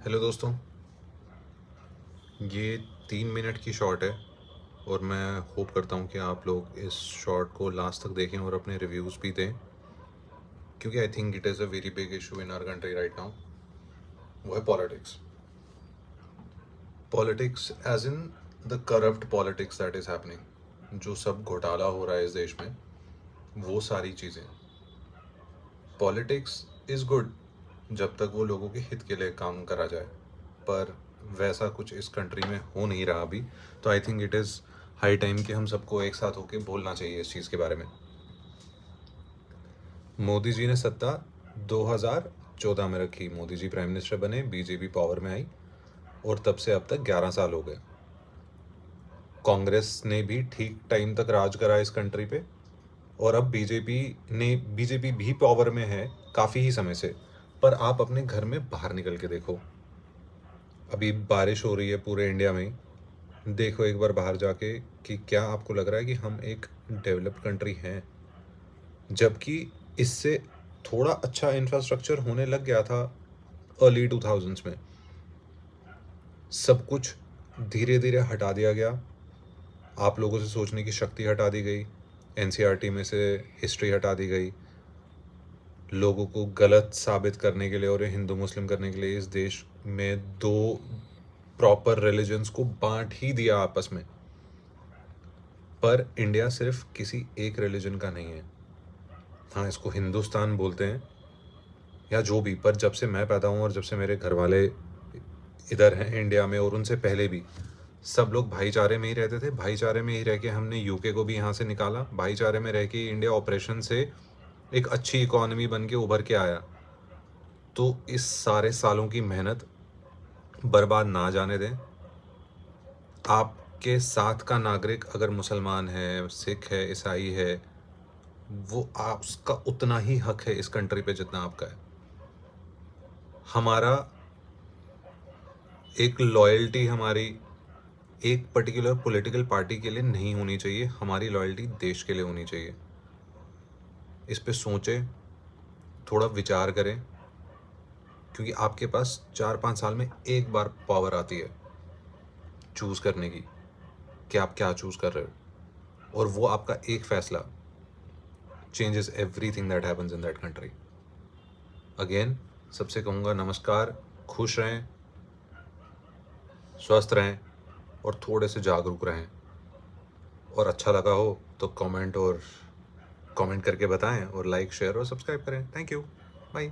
Hello दोस्तों, ये 3 minute की शॉट है और मैं होप करता हूँ कि आप लोग इस शॉट को लास्ट तक देखें और अपने रिव्यूज़ भी दें, क्योंकि I think it is a very big issue in our country right now. वो है politics. Politics as in the corrupt politics that is happening. जो सब घोटाला हो रहा है इस देश में, वो सारी चीज़ें। पॉलिटिक्स इज़ गुड जब तक वो लोगों के हित के लिए काम करा जाए, पर वैसा कुछ इस कंट्री में हो नहीं रहा अभी। तो आई think it is high time कि हम सबको एक साथ होके बोलना चाहिए इस चीज़ के बारे में। मोदी जी ने सत्ता 2014 में रखी। मोदी जी प्राइम मिनिस्टर बने, बीजेपी पावर में आई और तब से अब तक 11 साल हो गए। कांग्रेस ने भी ठीक टाइम तक राज करा इस कंट्री पे, और अब बीजेपी भी पावर में है काफ़ी ही समय से। पर आप अपने घर में बाहर निकल के देखो, अभी बारिश हो रही है पूरे इंडिया में। देखो एक बार बाहर जाके कि क्या आपको लग रहा है कि हम एक डेवलप्ड कंट्री हैं? जबकि इससे थोड़ा अच्छा इंफ्रास्ट्रक्चर होने लग गया था अर्ली 2000s में। सब कुछ धीरे धीरे हटा दिया गया, आप लोगों से सोचने की शक्ति हटा दी गई, एनसीईआरटी में से हिस्ट्री हटा दी गई। लोगों को गलत साबित करने के लिए और हिंदू मुस्लिम करने के लिए इस देश में दो प्रॉपर रिलीजन्स को बांट ही दिया आपस में। पर इंडिया सिर्फ किसी एक रिलीजन का नहीं है। हाँ, इसको हिंदुस्तान बोलते हैं या जो भी, पर जब से मैं पैदा हूँ और जब से मेरे घर वाले इधर हैं इंडिया में, और उनसे पहले भी सब लोग भाईचारे में ही रहते थे। भाईचारे में ही रह के हमने यूके को भी यहाँ से निकाला, भाईचारे में रह के इंडिया ऑपरेशन से एक अच्छी इकोनॉमी बन के उभर के आया। तो इस सारे सालों की मेहनत बर्बाद ना जाने दें। आपके साथ का नागरिक अगर मुसलमान है, सिख है, ईसाई है, वो आप उसका उतना ही हक है इस कंट्री पे जितना आपका है। हमारा एक लॉयल्टी हमारी एक पर्टिकुलर पॉलिटिकल पार्टी के लिए नहीं होनी चाहिए, हमारी लॉयल्टी देश के लिए होनी चाहिए। इस पे सोचें, थोड़ा विचार करें, क्योंकि आपके पास 4-5 साल में एक बार पावर आती है चूज़ करने की कि आप क्या चूज़ कर रहे हो, और वो आपका एक फैसला changes everything that happens in that country. Again सबसे कहूँगा नमस्कार, खुश रहें, स्वस्थ रहें और थोड़े से जागरूक रहें। और अच्छा लगा हो तो कमेंट करके बताएं, और लाइक, शेयर और सब्सक्राइब करें। Thank you, bye.